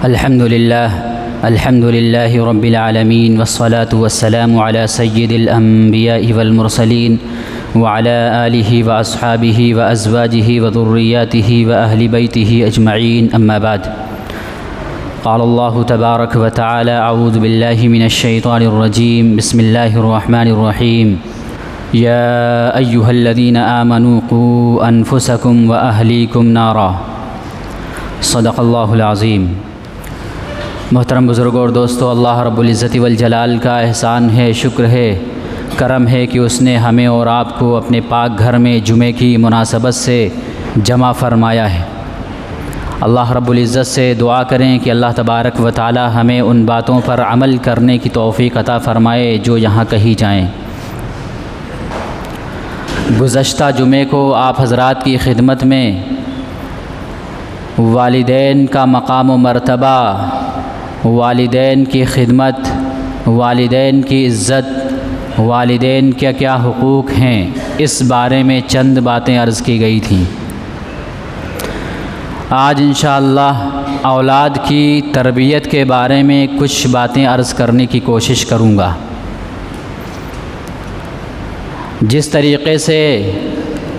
الحمد لله رب العالمين والصلاة والسلام على سيد الأنبياء والمرسلين وعلى آله وأصحابه وأزواجه وذرياته وأهل بيته أجمعين، أما بعد. قال الله تبارك وتعالى: أعوذ بالله من الشيطان الرجيم، بسم الله الرحمن الرحيم. يا أيها الذين آمنوا قوا أنفسكم وأهليكم نارا. صدق اللہ العظیم. محترم بزرگوں اور دوستو، اللہ رب العزت والجلال کا احسان ہے، شکر ہے، کرم ہے کہ اس نے ہمیں اور آپ کو اپنے پاک گھر میں جمعے کی مناسبت سے جمع فرمایا ہے. اللہ رب العزت سے دعا کریں کہ اللہ تبارک و تعالی ہمیں ان باتوں پر عمل کرنے کی توفیق عطا فرمائے جو یہاں کہی جائیں. گزشتہ جمعے کو آپ حضرات کی خدمت میں والدین کا مقام و مرتبہ، والدین کی خدمت، والدین کی عزت، والدین کے کیا حقوق ہیں، اس بارے میں چند باتیں عرض کی گئی تھیں. آج انشاءاللہ اولاد کی تربیت کے بارے میں کچھ باتیں عرض کرنے کی کوشش کروں گا. جس طریقے سے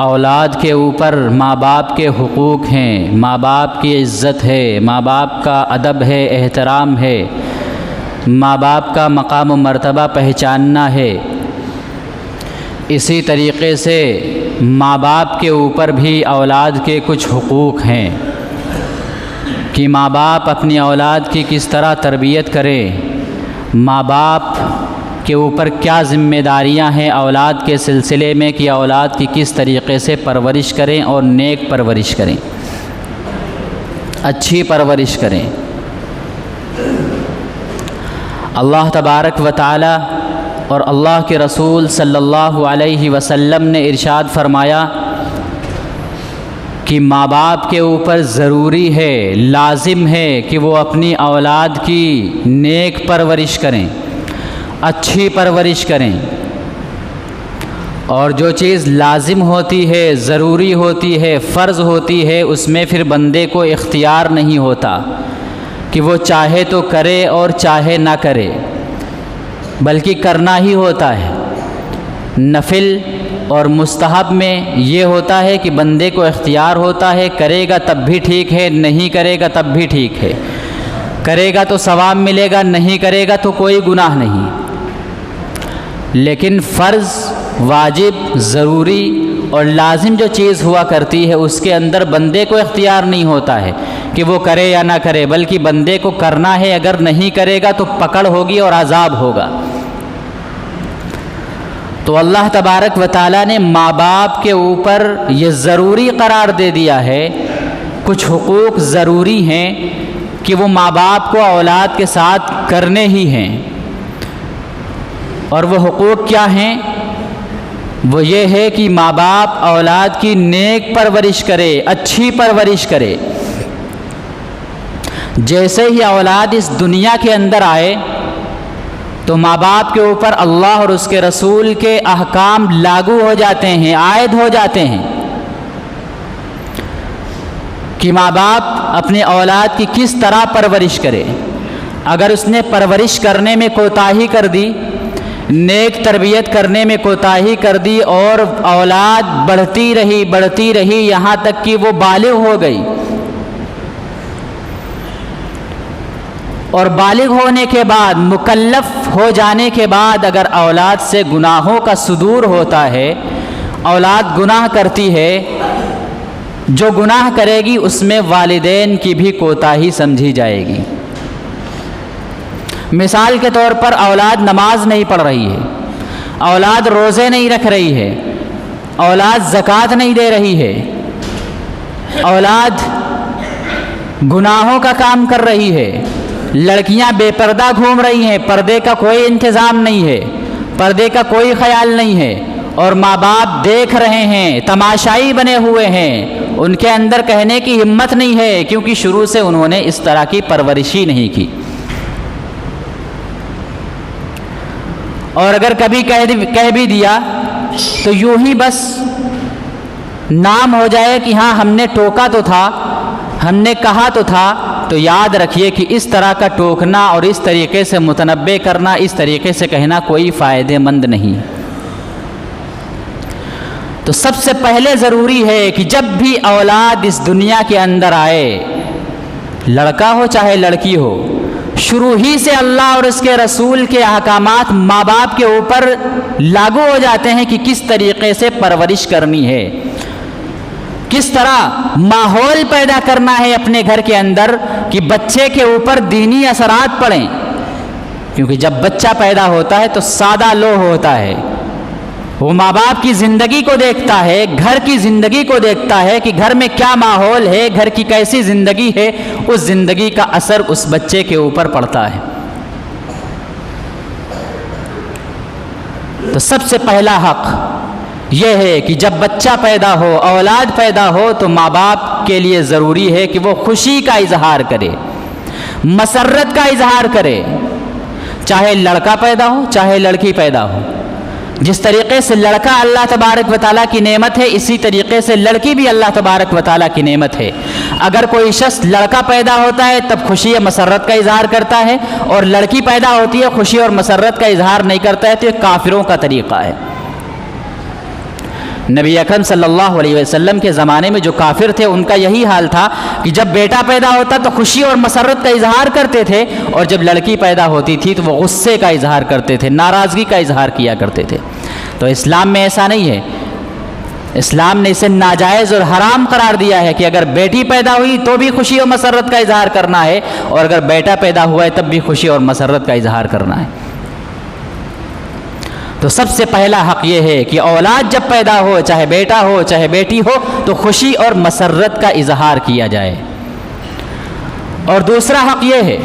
اولاد کے اوپر ماں باپ کے حقوق ہیں، ماں باپ کی عزت ہے، ماں باپ کا ادب ہے، احترام ہے، ماں باپ کا مقام و مرتبہ پہچاننا ہے، اسی طریقے سے ماں باپ کے اوپر بھی اولاد کے کچھ حقوق ہیں کہ ماں باپ اپنی اولاد کی کس طرح تربیت کریں، ماں باپ کے اوپر کیا ذمہ داریاں ہیں اولاد کے سلسلے میں کہ اولاد کی کس طریقے سے پرورش کریں اور نیک پرورش کریں، اچھی پرورش کریں. اللہ تبارک و تعالی اور اللہ کے رسول صلی اللہ علیہ وسلم نے ارشاد فرمایا کہ ماں باپ کے اوپر ضروری ہے، لازم ہے کہ وہ اپنی اولاد کی نیک پرورش کریں، اچھی پرورش کریں. اور جو چیز لازم ہوتی ہے، ضروری ہوتی ہے، فرض ہوتی ہے، اس میں پھر بندے کو اختیار نہیں ہوتا کہ وہ چاہے تو کرے اور چاہے نہ کرے، بلکہ کرنا ہی ہوتا ہے. نفل اور مستحب میں یہ ہوتا ہے کہ بندے کو اختیار ہوتا ہے، کرے گا تب بھی ٹھیک ہے، نہیں کرے گا تب بھی ٹھیک ہے، کرے گا تو ثواب ملے گا، نہیں کرے گا تو کوئی گناہ نہیں. لیکن فرض، واجب، ضروری اور لازم جو چیز ہوا کرتی ہے اس کے اندر بندے کو اختیار نہیں ہوتا ہے کہ وہ کرے یا نہ کرے، بلکہ بندے کو کرنا ہے. اگر نہیں کرے گا تو پکڑ ہوگی اور عذاب ہوگا. تو اللہ تبارک و تعالیٰ نے ماں باپ کے اوپر یہ ضروری قرار دے دیا ہے، کچھ حقوق ضروری ہیں کہ وہ ماں باپ کو اولاد کے ساتھ کرنے ہی ہیں. اور وہ حقوق کیا ہیں؟ وہ یہ ہے کہ ماں باپ اولاد کی نیک پرورش کرے، اچھی پرورش کرے. جیسے ہی اولاد اس دنیا کے اندر آئے تو ماں باپ کے اوپر اللہ اور اس کے رسول کے احکام لاگو ہو جاتے ہیں، عائد ہو جاتے ہیں کہ ماں باپ اپنے اولاد کی کس طرح پرورش کرے. اگر اس نے پرورش کرنے میں کوتاہی کر دی، نیک تربیت کرنے میں کوتاہی کر دی اور اولاد بڑھتی رہی یہاں تک کہ وہ بالغ ہو گئی، اور بالغ ہونے کے بعد، مکلف ہو جانے کے بعد اگر اولاد سے گناہوں کا صدور ہوتا ہے، اولاد گناہ کرتی ہے، جو گناہ کرے گی اس میں والدین کی بھی کوتاہی سمجھی جائے گی. مثال کے طور پر اولاد نماز نہیں پڑھ رہی ہے، اولاد روزے نہیں رکھ رہی ہے، اولاد زکوٰۃ نہیں دے رہی ہے، اولاد گناہوں کا کام کر رہی ہے، لڑکیاں بے پردہ گھوم رہی ہیں، پردے کا کوئی انتظام نہیں ہے، پردے کا کوئی خیال نہیں ہے، اور ماں باپ دیکھ رہے ہیں، تماشائی بنے ہوئے ہیں، ان کے اندر کہنے کی ہمت نہیں ہے کیونکہ شروع سے انہوں نے اس طرح کی پرورش ہی نہیں کی. اور اگر کبھی کہہ بھی دیا تو یوں ہی بس نام ہو جائے کہ ہاں ہم نے ٹوکا تو تھا، ہم نے کہا تو تھا، تو یاد رکھیے کہ اس طرح کا ٹوکنا اور اس طریقے سے متنبع کرنا، اس طریقے سے کہنا کوئی فائدہ مند نہیں۔ تو سب سے پہلے ضروری ہے کہ جب بھی اولاد اس دنیا کے اندر آئے، لڑکا ہو چاہے لڑکی ہو، شروع ہی سے اللہ اور اس کے رسول کے احکامات ماں باپ کے اوپر لاگو ہو جاتے ہیں کہ کس طریقے سے پرورش کرنی ہے، کس طرح ماحول پیدا کرنا ہے اپنے گھر کے اندر کہ بچے کے اوپر دینی اثرات پڑیں۔ کیونکہ جب بچہ پیدا ہوتا ہے تو سادہ لوح ہوتا ہے، وہ ماں باپ کی زندگی کو دیکھتا ہے، گھر کی زندگی کو دیکھتا ہے کہ گھر میں کیا ماحول ہے، گھر کی کیسی زندگی ہے، اس زندگی کا اثر اس بچے کے اوپر پڑتا ہے۔ تو سب سے پہلا حق یہ ہے کہ جب بچہ پیدا ہو، اولاد پیدا ہو، تو ماں باپ کے لیے ضروری ہے کہ وہ خوشی کا اظہار کرے، مسرت کا اظہار کرے، چاہے لڑکا پیدا ہو چاہے لڑکی پیدا ہو۔ جس طریقے سے لڑکا اللہ تبارک و تعالیٰ کی نعمت ہے، اسی طریقے سے لڑکی بھی اللہ تبارک و تعالیٰ کی نعمت ہے۔ اگر کوئی شخص لڑکا پیدا ہوتا ہے تب خوشی اور مسرت کا اظہار کرتا ہے، اور لڑکی پیدا ہوتی ہے خوشی اور مسرت کا اظہار نہیں کرتا ہے، تو یہ کافروں کا طریقہ ہے۔ نبی اکرم صلی اللہ علیہ وسلم کے زمانے میں جو کافر تھے ان کا یہی حال تھا کہ جب بیٹا پیدا ہوتا تو خوشی اور مسرت کا اظہار کرتے تھے، اور جب لڑکی پیدا ہوتی تھی تو وہ غصے کا اظہار کرتے تھے، ناراضگی کا اظہار کیا کرتے تھے۔ تو اسلام میں ایسا نہیں ہے، اسلام نے اسے ناجائز اور حرام قرار دیا ہے کہ اگر بیٹی پیدا ہوئی تو بھی خوشی اور مسرت کا اظہار کرنا ہے، اور اگر بیٹا پیدا ہوا ہے تب بھی خوشی اور مسرت کا اظہار کرنا ہے۔ تو سب سے پہلا حق یہ ہے کہ اولاد جب پیدا ہو، چاہے بیٹا ہو چاہے بیٹی ہو، تو خوشی اور مسرت کا اظہار کیا جائے۔ اور دوسرا حق یہ ہے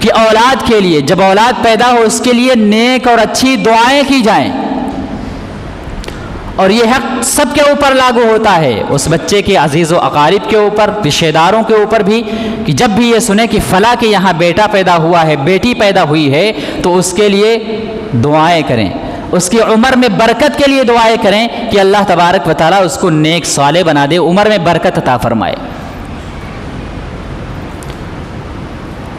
کہ اولاد کے لیے، جب اولاد پیدا ہو اس کے لیے نیک اور اچھی دعائیں کی جائیں، اور یہ حق سب کے اوپر لاگو ہوتا ہے، اس بچے کے عزیز و اقارب کے اوپر، رشتہ داروں کے اوپر بھی، کہ جب بھی یہ سنیں کہ فلاں کے یہاں بیٹا پیدا ہوا ہے، بیٹی پیدا ہوئی ہے، تو اس کے لیے دعائیں کریں، اس کی عمر میں برکت کے لیے دعائیں کریں کہ اللہ تبارک و تعالیٰ اس کو نیک صالح بنا دے، عمر میں برکت عطا فرمائے۔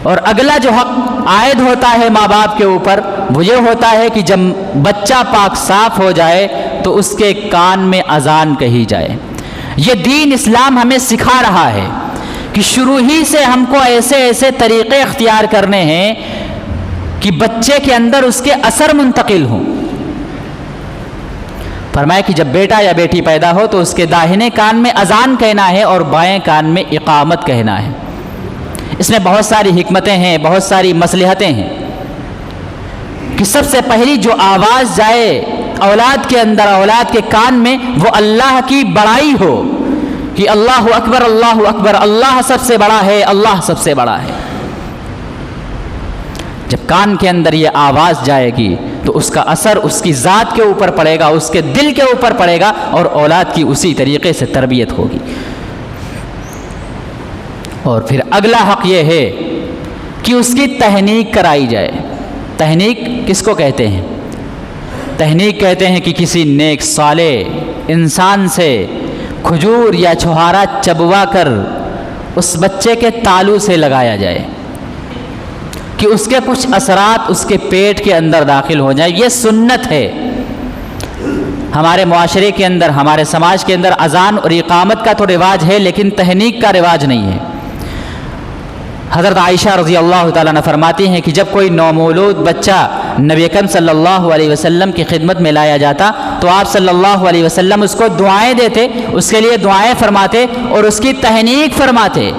اور اگلا جو حق عائد ہوتا ہے ماں باپ کے اوپر وہ یہ ہوتا ہے کہ جب بچہ پاک صاف ہو جائے تو اس کے کان میں اذان کہی جائے۔ یہ دین اسلام ہمیں سکھا رہا ہے کہ شروع ہی سے ہم کو ایسے ایسے طریقے اختیار کرنے ہیں کہ بچے کے اندر اس کے اثر منتقل ہوں۔ فرمایا کہ جب بیٹا یا بیٹی پیدا ہو تو اس کے داہنے کان میں اذان کہنا ہے اور بائیں کان میں اقامت کہنا ہے۔ اس میں بہت ساری حکمتیں ہیں، بہت ساری مصلحتیں ہیں کہ سب سے پہلی جو آواز جائے اولاد کے اندر، اولاد کے کان میں، وہ اللہ کی بڑائی ہو کہ اللہ اکبر اللہ اکبر، اللہ سب سے بڑا ہے، اللہ سب سے بڑا ہے۔ جب کان کے اندر یہ آواز جائے گی تو اس کا اثر اس کی ذات کے اوپر پڑے گا، اس کے دل کے اوپر پڑے گا، اور اولاد کی اسی طریقے سے تربیت ہوگی۔ اور پھر اگلا حق یہ ہے کہ اس کی تہنیک کرائی جائے۔ تہنیک کس کو کہتے ہیں؟ تہنیک کہتے ہیں کہ کسی نیک صالح انسان سے کھجور یا چھہارا چبوا کر اس بچے کے تالو سے لگایا جائے کہ اس کے کچھ اثرات اس کے پیٹ کے اندر داخل ہو جائیں۔ یہ سنت ہے۔ ہمارے معاشرے کے اندر، ہمارے سماج کے اندر اذان اور اقامت کا تو رواج ہے، لیکن تہنیک کا رواج نہیں ہے۔ حضرت عائشہ رضی اللہ تعالیٰ عنہ فرماتی ہیں کہ جب کوئی نومولود بچہ نبی اکرم صلی اللہ علیہ وسلم کی خدمت میں لایا جاتا تو آپ صلی اللہ علیہ وسلم اس کو دعائیں دیتے، اس کے لیے دعائیں فرماتے اور اس کی تہنیک فرماتے۔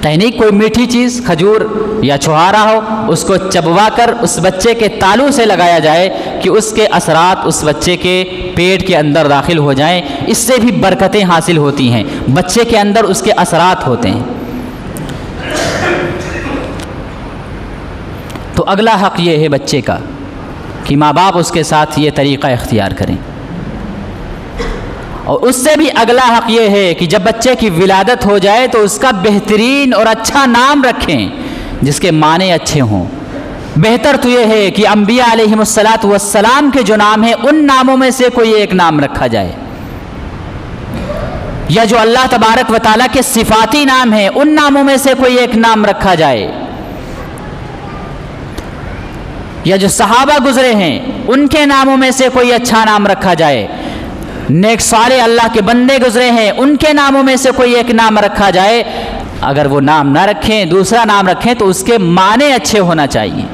تہنیک کوئی میٹھی چیز، کھجور یا چھہارا ہو، اس کو چبوا کر اس بچے کے تالو سے لگایا جائے کہ اس کے اثرات اس بچے کے پیٹ کے اندر داخل ہو جائیں۔ اس سے بھی برکتیں حاصل ہوتی ہیں، بچے کے اندر اس کے اثرات ہوتے ہیں۔ تو اگلا حق یہ ہے بچے کا کہ ماں باپ اس کے ساتھ یہ طریقہ اختیار کریں۔ اور اس سے بھی اگلا حق یہ ہے کہ جب بچے کی ولادت ہو جائے تو اس کا بہترین اور اچھا نام رکھیں جس کے معنی اچھے ہوں۔ بہتر تو یہ ہے کہ انبیاء علیہم السلام کے جو نام ہیں ان ناموں میں سے کوئی ایک نام رکھا جائے۔ یا جو اللہ تبارک و تعالیٰ کے صفاتی نام ہیں ان ناموں میں سے کوئی ایک نام رکھا جائے، یا جو صحابہ گزرے ہیں ان کے ناموں میں سے کوئی اچھا نام رکھا جائے، نیک صالح اللہ کے بندے گزرے ہیں ان کے ناموں میں سے کوئی ایک نام رکھا جائے۔ اگر وہ نام نہ رکھیں، دوسرا نام رکھیں تو اس کے معنی اچھے ہونا چاہیے۔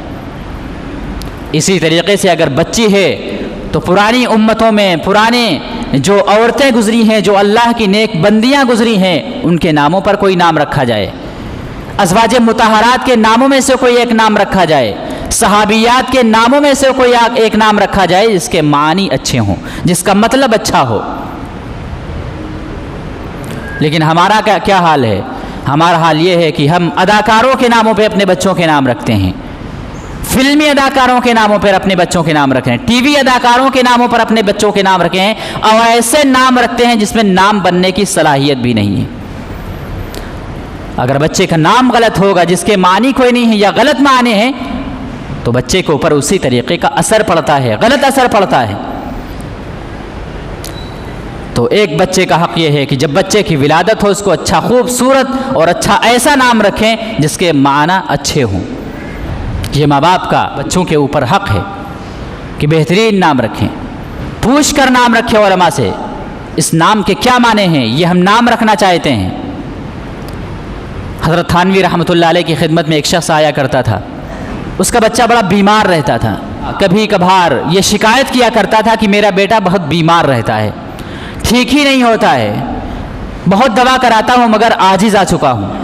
اسی طریقے سے اگر بچی ہے تو پرانی امتوں میں پرانے جو عورتیں گزری ہیں، جو اللہ کی نیک بندیاں گزری ہیں، ان کے ناموں پر کوئی نام رکھا جائے، ازواج مطہرات کے ناموں میں سے کوئی ایک نام رکھا جائے، صحابیات کے ناموں میں سے کوئی ایک نام رکھا جائے جس کے معنی اچھے ہوں، جس کا مطلب اچھا ہو۔ لیکن ہمارا کیا حال ہے؟ ہمارا حال یہ ہے کہ ہم اداکاروں کے ناموں پہ اپنے بچوں کے نام رکھتے ہیں، فلمی اداکاروں کے ناموں پر اپنے بچوں کے نام رکھیں، ٹی وی اداکاروں کے ناموں پر اپنے بچوں کے نام رکھے ہیں، اور ایسے نام رکھتے ہیں جس میں نام بننے کی صلاحیت بھی نہیں ہے۔ اگر بچے کا نام غلط ہوگا، جس کے معنی کوئی نہیں ہے یا غلط معنی ہے، تو بچے کے اوپر اسی طریقے کا اثر پڑتا ہے، غلط اثر پڑتا ہے۔ تو ایک بچے کا حق یہ ہے کہ جب بچے کی ولادت ہو اس کو اچھا خوبصورت اور اچھا ایسا نام رکھیں جس کے معنی اچھے ہوں۔ یہ ماں باپ کا بچوں کے اوپر حق ہے کہ بہترین نام رکھیں، پوچھ کر نام رکھیں علماء سے، اس نام کے کیا معنی ہیں، یہ ہم نام رکھنا چاہتے ہیں۔ حضرت تھانوی رحمۃ اللہ علیہ کی خدمت میں ایک شخص آیا کرتا تھا، اس کا بچہ بڑا بیمار رہتا تھا، کبھی کبھار یہ شکایت کیا کرتا تھا کہ میرا بیٹا بہت بیمار رہتا ہے، ٹھیک ہی نہیں ہوتا ہے، بہت دوا کراتا ہوں مگر عاجز آ چکا ہوں۔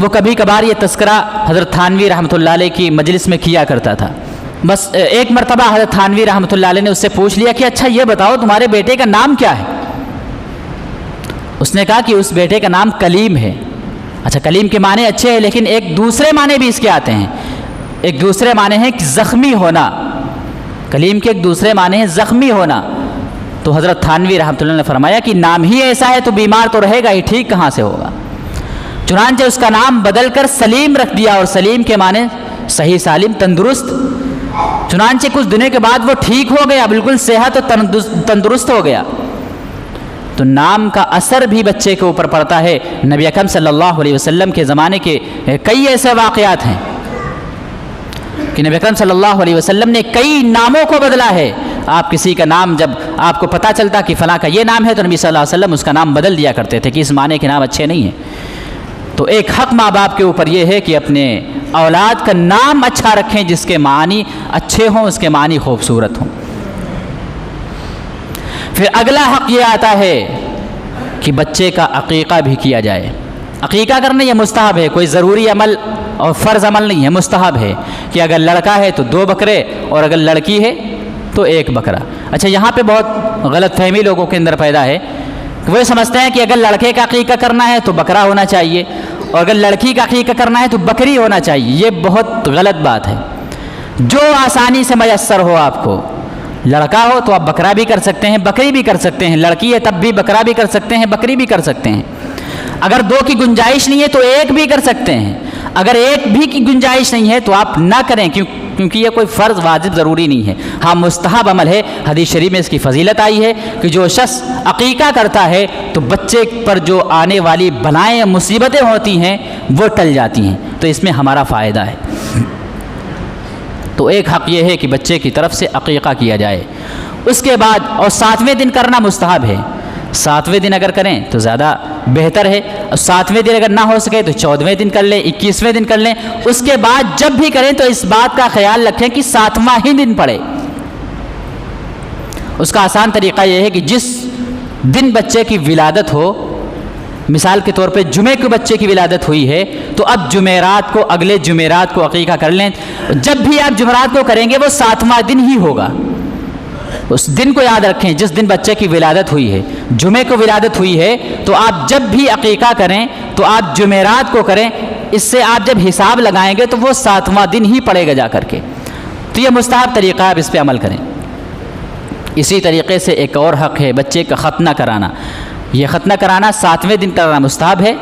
وہ کبھی کبھار یہ تذکرہ حضرت تھانوی رحمۃ اللہ علیہ کی مجلس میں کیا کرتا تھا۔ بس ایک مرتبہ حضرت تھانوی رحمۃ اللہ علیہ نے اس سے پوچھ لیا کہ اچھا یہ بتاؤ تمہارے بیٹے کا نام کیا ہے؟ اس نے کہا کہ اس بیٹے کا نام کلیم ہے۔ اچھا، کلیم کے معنی اچھے ہیں لیکن ایک دوسرے معنی بھی اس کے آتے ہیں، ایک دوسرے معنی ہے کہ زخمی ہونا، کلیم کے ایک دوسرے معنی ہے زخمی ہونا۔ تو حضرت تھانوی رحمۃ اللہ نے فرمایا کہ نام ہی ایسا ہے تو بیمار تو رہے گا ہی، ٹھیک کہاں سے ہوگا؟ چنانچہ اس کا نام بدل کر سلیم رکھ دیا، اور سلیم کے معنی صحیح سالم، تندرست۔ چنانچہ کچھ دنوں کے بعد وہ ٹھیک ہو گیا، بالکل صحت اور تندرست ہو گیا۔ تو نام کا اثر بھی بچے کے اوپر پڑتا ہے۔ نبی اکرم صلی اللہ علیہ وسلم کے زمانے کے کئی ایسے واقعات ہیں کہ نبی اکرم صلی اللہ علیہ وسلم نے کئی ناموں کو بدلا ہے۔ آپ کسی کا نام جب آپ کو پتہ چلتا کہ فلاں کا یہ نام ہے تو نبی صلی اللہ علیہ وسلم اس کا نام بدل دیا کرتے تھے کہ اس معنی کے نام اچھے نہیں ہیں۔ تو ایک حق ماں باپ کے اوپر یہ ہے کہ اپنے اولاد کا نام اچھا رکھیں جس کے معنی اچھے ہوں، اس کے معنی خوبصورت ہوں۔ پھر اگلا حق یہ آتا ہے کہ بچے کا عقیقہ بھی کیا جائے۔ عقیقہ کرنا یہ مستحب ہے، کوئی ضروری عمل اور فرض عمل نہیں ہے، مستحب ہے کہ اگر لڑکا ہے تو 2 بکرے اور اگر لڑکی ہے تو 1 بکرا۔ اچھا، یہاں پہ بہت غلط فہمی لوگوں کے اندر پیدا ہے، وہ سمجھتے ہیں کہ اگر لڑکے کا عقیقہ کرنا ہے تو بکرا ہونا چاہیے اور اگر لڑکی کا عقیقہ کرنا ہے تو بکری ہونا چاہیے۔ یہ بہت غلط بات ہے۔ جو آسانی سے میسر ہو آپ کو، لڑکا ہو تو آپ بکرا بھی کر سکتے ہیں، بکری بھی کر سکتے ہیں، لڑکی ہے تب بھی بکرا بھی کر سکتے ہیں، بکری بھی کر سکتے ہیں۔ اگر 2 کی گنجائش نہیں ہے تو 1 بھی کر سکتے ہیں، اگر 1 بھی کی گنجائش نہیں ہے تو آپ نہ کریں، کیونکہ یہ کوئی فرض واجب ضروری نہیں ہے، ہاں مستحب عمل ہے۔ حدیث شریف میں اس کی فضیلت آئی ہے کہ جو شخص عقیقہ کرتا ہے تو بچے پر جو آنے والی بلائیں یا مصیبتیں ہوتی ہیں وہ ٹل جاتی ہیں، تو اس میں ہمارا فائدہ ہے۔ تو ایک حق یہ ہے کہ بچے کی طرف سے عقیقہ کیا جائے۔ اس کے بعد اور 7ویں دن کرنا مستحب ہے، 7ویں دن اگر کریں تو زیادہ بہتر ہے، اور 7ویں دن اگر نہ ہو سکے تو 14ویں دن کر لیں، 21ویں دن کر لیں۔ اس کے بعد جب بھی کریں تو اس بات کا خیال رکھیں کہ 7واں ہی دن پڑے۔ اس کا آسان طریقہ یہ ہے کہ جس دن بچے کی ولادت ہو، مثال کے طور پہ جمعے کو بچے کی ولادت ہوئی ہے تو اب جمعرات کو، اگلے جمعرات کو عقیقہ کر لیں۔ جب بھی آپ جمعرات کو کریں گے وہ 7واں دن ہی ہوگا۔ اس دن کو یاد رکھیں جس دن بچے کی ولادت ہوئی ہے، جمعے کو ولادت ہوئی ہے تو آپ جب بھی عقیقہ کریں تو آپ جمعرات کو کریں۔ اس سے آپ جب حساب لگائیں گے تو وہ 7واں دن ہی پڑے گا جا کر کے۔ تو یہ مستحب طریقہ ہے، آپ اس پہ عمل کریں۔ اسی طریقے سے ایک اور حق ہے بچے کا ختنہ کرانا۔ یہ ختنہ کرانا 7ویں دن کرانا مستحب ہے،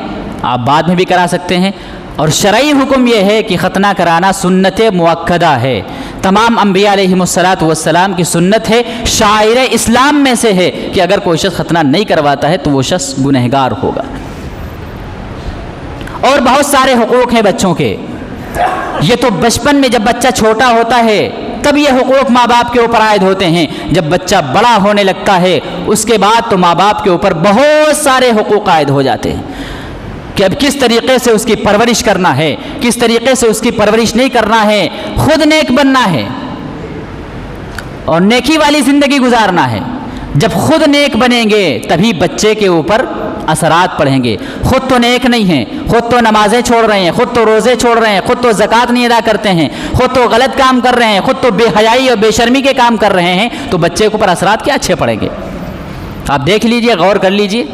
آپ بعد میں بھی کرا سکتے ہیں۔ اور شرعی حکم یہ ہے کہ ختنہ کرانا سنت مؤکدہ ہے، تمام انبیاء علیہم السلام کی سنت ہے، شاعر اسلام میں سے ہے کہ اگر کوئی شخص ختنہ نہیں کرواتا ہے تو وہ شخص گنہگار ہوگا۔ اور بہت سارے حقوق ہیں بچوں کے، یہ تو بچپن میں جب بچہ چھوٹا ہوتا ہے تب یہ حقوق ماں باپ کے اوپر عائد ہوتے ہیں، جب بچہ بڑا ہونے لگتا ہے اس کے بعد تو ماں باپ کے اوپر بہت سارے حقوق عائد ہو جاتے ہیں کہ اب کس طریقے سے اس کی پرورش کرنا ہے، کس طریقے سے اس کی پرورش نہیں کرنا ہے، خود نیک بننا ہے اور نیکی والی زندگی گزارنا ہے۔ جب خود نیک بنیں گے تبھی بچے کے اوپر اثرات پڑیں گے۔ خود تو نیک نہیں ہیں، خود تو نمازیں چھوڑ رہے ہیں، خود تو روزے چھوڑ رہے ہیں، خود تو زکوٰۃ نہیں ادا کرتے ہیں، خود تو غلط کام کر رہے ہیں، خود تو بے حیائی اور بے شرمی کے کام کر رہے ہیں، تو بچے کے اوپر اثرات کیا اچھے پڑیں گے؟ آپ دیکھ لیجئے، غور کر لیجئے،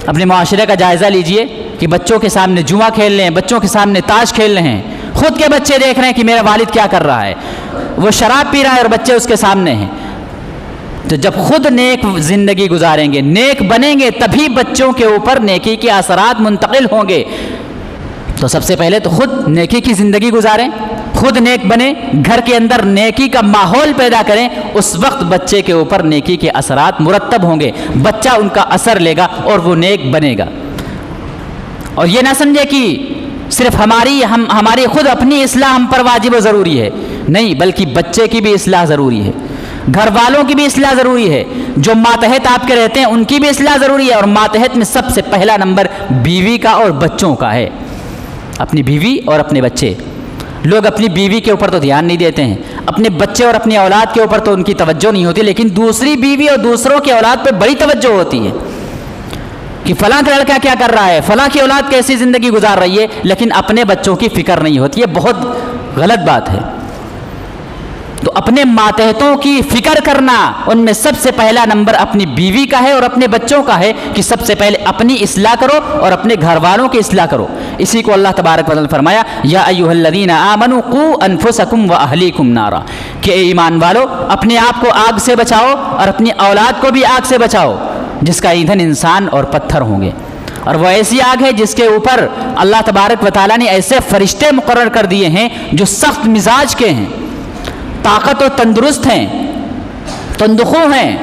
اپنے معاشرے کا جائزہ لیجئے کہ بچوں کے سامنے جوا کھیل رہے ہیں، بچوں کے سامنے تاش کھیل رہے ہیں، خود کے بچے دیکھ رہے ہیں کہ میرا والد کیا کر رہا ہے، وہ شراب پی رہا ہے اور بچے اس کے سامنے ہیں۔ تو جب خود نیک زندگی گزاریں گے، نیک بنیں گے، تبھی بچوں کے اوپر نیکی کے اثرات منتقل ہوں گے۔ تو سب سے پہلے تو خود نیکی کی زندگی گزاریں، خود نیک بنیں، گھر کے اندر نیکی کا ماحول پیدا کریں، اس وقت بچے کے اوپر نیکی کے اثرات مرتب ہوں گے، بچہ ان کا اثر لے گا اور وہ نیک بنے گا۔ اور یہ نہ سمجھے کہ صرف ہماری خود اپنی اصلاح ہم پر واجب و ضروری ہے، نہیں، بلکہ بچے کی بھی اصلاح ضروری ہے، گھر والوں کی بھی اصلاح ضروری ہے، جو ماتحت آپ کے رہتے ہیں ان کی بھی اصلاح ضروری ہے، اور ماتحت میں سب سے پہلا نمبر بیوی کا اور بچوں کا ہے، اپنی بیوی اور اپنے بچے۔ لوگ اپنی بیوی کے اوپر تو دھیان نہیں دیتے ہیں، اپنے بچے اور اپنی اولاد کے اوپر تو ان کی توجہ نہیں ہوتی، لیکن دوسری بیوی اور دوسروں کی اولاد پہ بڑی توجہ ہوتی ہے کہ فلاں کا لڑکا کیا کر رہا ہے، فلاں کی اولاد کیسی زندگی گزار رہی ہے، لیکن اپنے بچوں کی فکر نہیں ہوتی۔ یہ بہت غلط بات ہے۔ تو اپنے ماتحتوں کی فکر کرنا، ان میں سب سے پہلا نمبر اپنی بیوی کا ہے اور اپنے بچوں کا ہے کہ سب سے پہلے اپنی اصلاح کرو اور اپنے گھر والوں کی اصلاح کرو۔ اسی کو اللہ تبارک و تعالی نے فرمایا، یا ایھا الذین آمنوا قوا انفسکم واہلیکم نارا، کہ اے ایمان والو اپنے آپ کو آگ سے بچاؤ اور اپنی اولاد کو بھی آگ سے بچاؤ، جس کا ایندھن انسان اور پتھر ہوں گے۔ اور وہ ایسی آگ ہے جس کے اوپر اللہ تبارک و تعالی نے ایسے فرشتے مقرر کر دیے ہیں جو سخت مزاج کے ہیں، طاقت و تندرست ہیں، تندخو ہیں،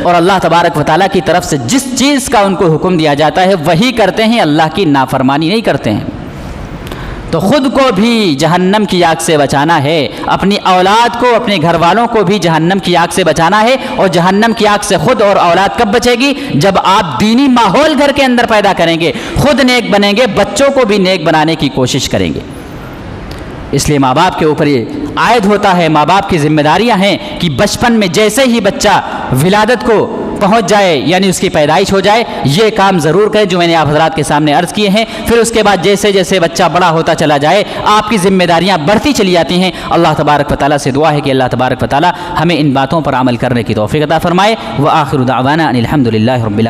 اور اللہ تبارک و تعالیٰ کی طرف سے جس چیز کا ان کو حکم دیا جاتا ہے وہی کرتے ہیں، اللہ کی نافرمانی نہیں کرتے ہیں۔ تو خود کو بھی جہنم کی آگ سے بچانا ہے، اپنی اولاد کو، اپنے گھر والوں کو بھی جہنم کی آگ سے بچانا ہے۔ اور جہنم کی آگ سے خود اور اولاد کب بچے گی؟ جب آپ دینی ماحول گھر کے اندر پیدا کریں گے، خود نیک بنیں گے، بچوں کو بھی نیک بنانے کی کوشش کریں گے۔ اس لیے ماں باپ کے اوپر یہ عائد ہوتا ہے، ماں باپ کی ذمہ داریاں ہیں کہ بچپن میں جیسے ہی بچہ ولادت کو پہنچ جائے، یعنی اس کی پیدائش ہو جائے، یہ کام ضرور کریں جو میں نے آپ حضرات کے سامنے عرض کیے ہیں۔ پھر اس کے بعد جیسے جیسے بچہ بڑا ہوتا چلا جائے آپ کی ذمہ داریاں بڑھتی چلی جاتی ہیں۔ اللہ تبارک و تعالیٰ سے دعا ہے کہ اللہ تبارک و تعالیٰ ہمیں ان باتوں پر عمل کرنے کی توفیق عطا فرمائے۔ وآخر دعوانا ان الحمد للہ رب العالمین۔